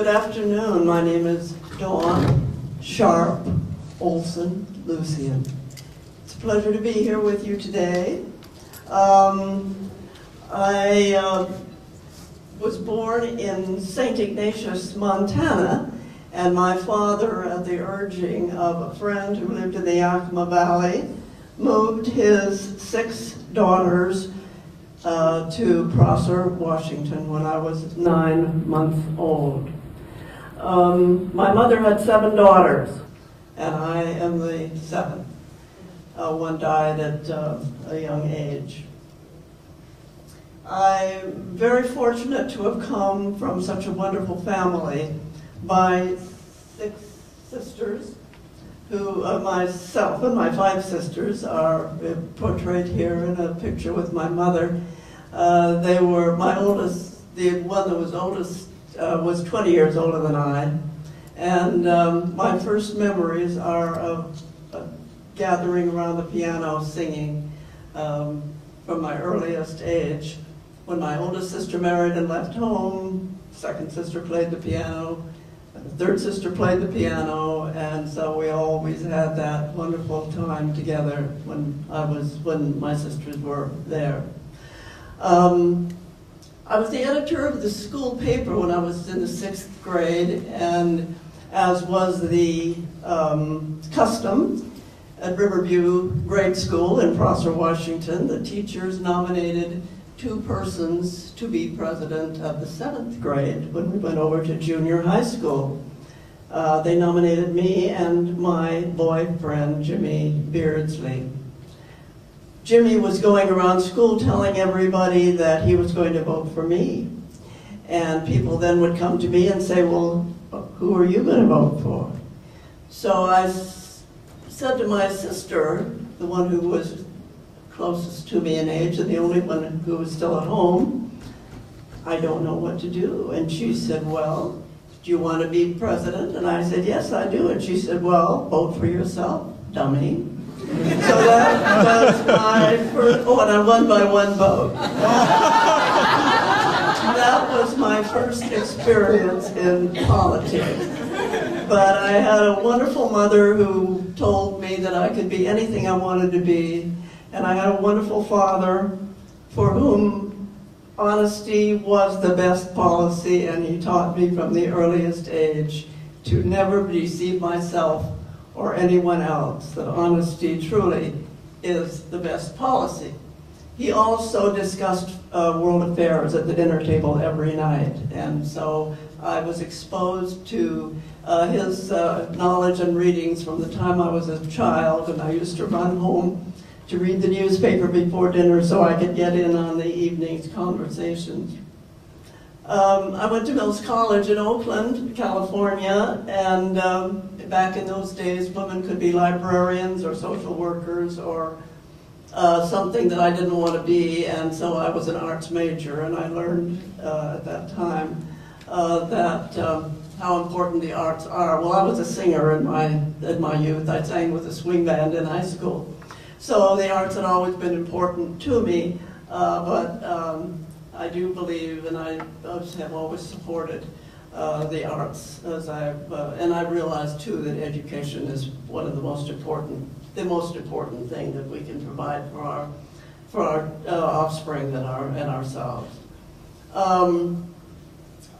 Good afternoon. My name is Dawn Lucien. It's a pleasure to be here with you today. I was born in St. Ignatius, Montana, and my father, at the urging of a friend who lived in the Tacoma Valley, moved his 6 daughters to Prosser, Washington, when I was 9 months old. My mother had 7 daughters, and I am the 7th. One died at a young age. I'm very fortunate to have come from such a wonderful family. My 6 sisters, who myself and my 5 sisters are portrayed here in a picture with my mother. They were, my oldest, the one that was oldest was 20 years older than I. And my first memories are of gathering around the piano singing from my earliest age. When my oldest sister married and left home, second sister played the piano, the third sister played the piano, and so we always had that wonderful time together when my sisters were there. I was the editor of the school paper when I was in the 6th grade, and as was the custom at Riverview Grade School in Prosser, Washington, the teachers nominated 2 persons to be president of the 7th grade when we went over to junior high school. They nominated me and my boyfriend, Jimmy Beardsley. Jimmy was going around school telling everybody that he was going to vote for me. And people then would come to me and say, well, who are you going to vote for? So I said to my sister, the one who was closest to me in age and the only one who was still at home, I don't know what to do. And she said, well, do you want to be president? And I said, yes, I do. And she said, well, vote for yourself, dummy. So that was my first, and I won by 1 vote. That was my first experience in politics. But I had a wonderful mother who told me that I could be anything I wanted to be. And I had a wonderful father for whom honesty was the best policy, and he taught me from the earliest age to never deceive myself or anyone else, that honesty truly is the best policy. He also discussed world affairs at the dinner table every night, and so I was exposed to his knowledge and readings from the time I was a child, and I used to run home to read the newspaper before dinner so I could get in on the evening's conversations. I went to Mills College in Oakland, California, and back in those days, women could be librarians or social workers or something that I didn't want to be, and so I was an arts major, and I learned at that time how important the arts are. Well, I was a singer in my youth. I sang with a swing band in high school. So the arts had always been important to me, but I do believe, and I have always supported the arts, and I realize too that education is one of the most important thing that we can provide for our offspring and ourselves.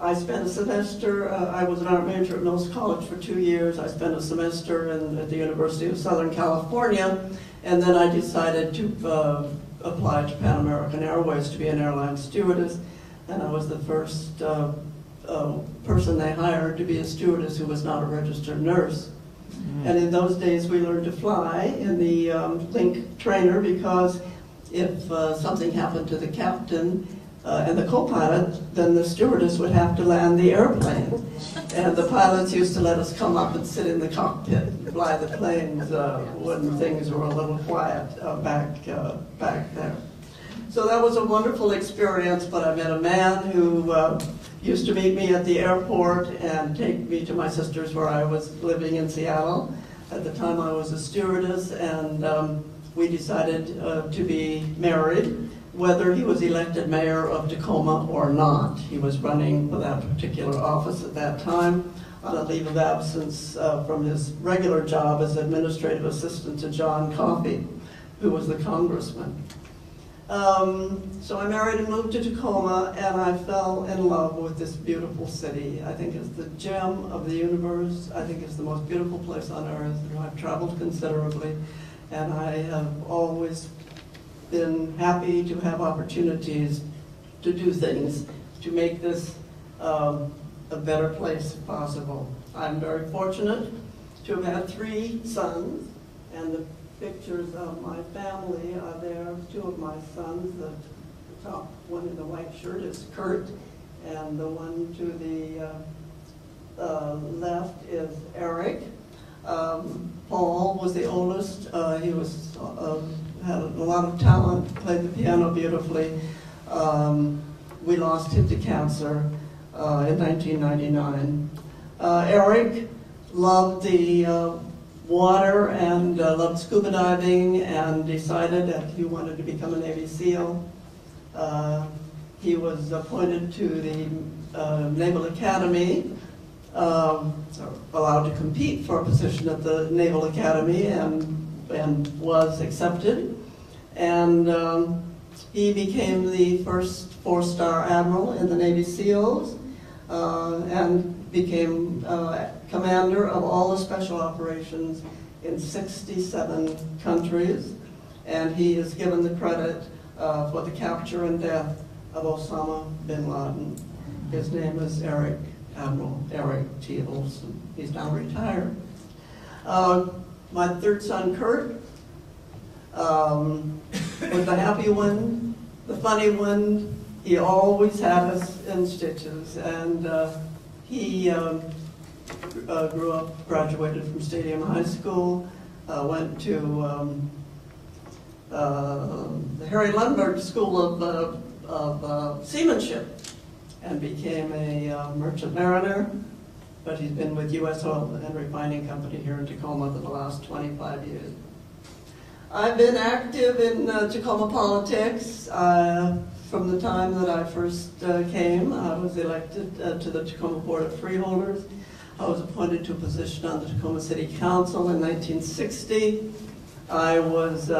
I spent a semester, I was an art major at Mills College for 2 years. I spent a semester at the University of Southern California, and then I decided to apply to Pan American Airways to be an airline stewardess, and I was the first person they hired to be a stewardess who was not a registered nurse. Mm-hmm. And in those days we learned to fly in the Link trainer, because if something happened to the captain and the co-pilot, then the stewardess would have to land the airplane. And the pilots used to let us come up and sit in the cockpit and fly the planes when things were a little quiet back there. So that was a wonderful experience, but I met a man who used to meet me at the airport and take me to my sister's where I was living in Seattle. At the time I was a stewardess, and we decided to be married. whether he was elected mayor of Tacoma or not. He was running for that particular office at that time on a leave of absence from his regular job as administrative assistant to John Coffey, who was the congressman. So I married and moved to Tacoma, and I fell in love with this beautiful city. I think it's the gem of the universe. I think it's the most beautiful place on earth. You know, I've traveled considerably, and I have always been happy to have opportunities to do things to make this a better place if possible. I'm very fortunate to have had 3 sons, and the pictures of my family are there. 2 of my sons. The top one in the white shirt is Kurt, and the one to the left is Eric. Paul was the oldest. He was had a lot of talent, played the piano beautifully. We lost him to cancer in 1999. Eric loved the water and loved scuba diving, and decided that he wanted to become a Navy SEAL. He was appointed to the Naval Academy, allowed to compete for a position at the Naval Academy, and was accepted. And he became the first 4-star admiral in the Navy SEALs, and became commander of all the special operations in 67 countries, and he is given the credit for the capture and death of Osama bin Laden. His name is Admiral Eric T. Olson. He's now retired. My 3rd son, Kurt, was the happy one, the funny one. He always had us in stitches, and he grew up, graduated from Stadium High School, went to the Harry Lundberg School of Seamanship, and became a merchant mariner. But he's been with U.S. Oil and Refining Company here in Tacoma for the last 25 years. I've been active in Tacoma politics. From the time that I first came, I was elected to the Tacoma Board of Freeholders. I was appointed to a position on the Tacoma City Council in 1960. I was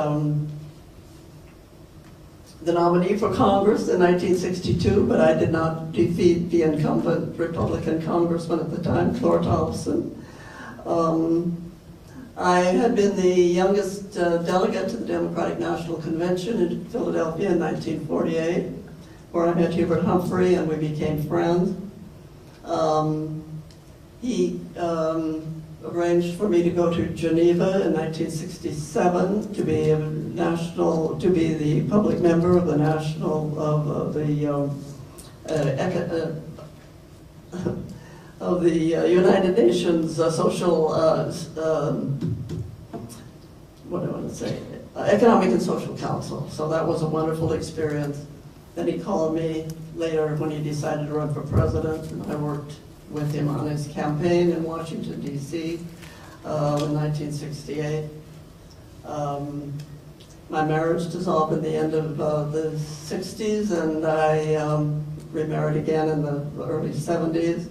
the nominee for Congress in 1962, but I did not defeat the incumbent Republican congressman at the time, Clore Thompson. I had been the youngest delegate to the Democratic National Convention in Philadelphia in 1948, where I met Hubert Humphrey and we became friends. He arranged for me to go to Geneva in 1967 to be the public member of the United Nations Economic and Social Council. So that was a wonderful experience. Then he called me later when he decided to run for president, and I worked with him on his campaign in Washington, D.C. In 1968. My marriage dissolved at the end of the 60s, and I remarried again in the early 70s.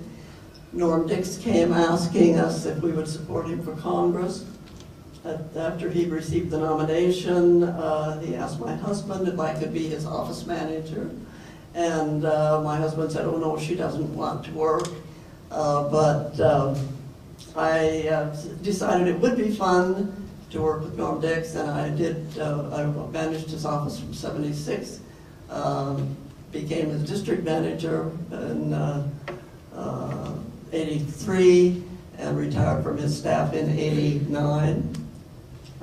Norm Dix came asking us if we would support him for Congress. After he received the nomination, he asked my husband if I could be his office manager. And my husband said, "Oh no, she doesn't want to work." But I decided it would be fun to work with Norm Dix, and I did. I managed his office from '76, became his district manager in '83, and retired from his staff in '89.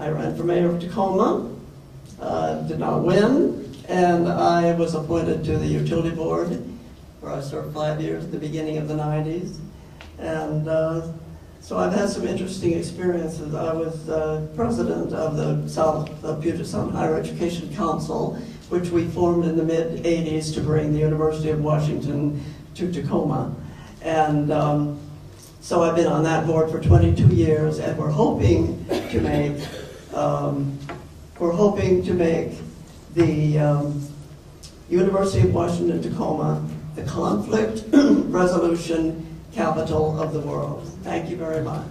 I ran for mayor of Tacoma, did not win, and I was appointed to the utility board, where I served 5 years at the beginning of the '90s. And so I've had some interesting experiences. I was president of the South Puget Sound Higher Education Council, which we formed in the mid-'80s to bring the University of Washington to Tacoma. And so I've been on that board for 22 years, and we're hoping to make the University of Washington, Tacoma, the conflict resolution capital of the world. Thank you very much.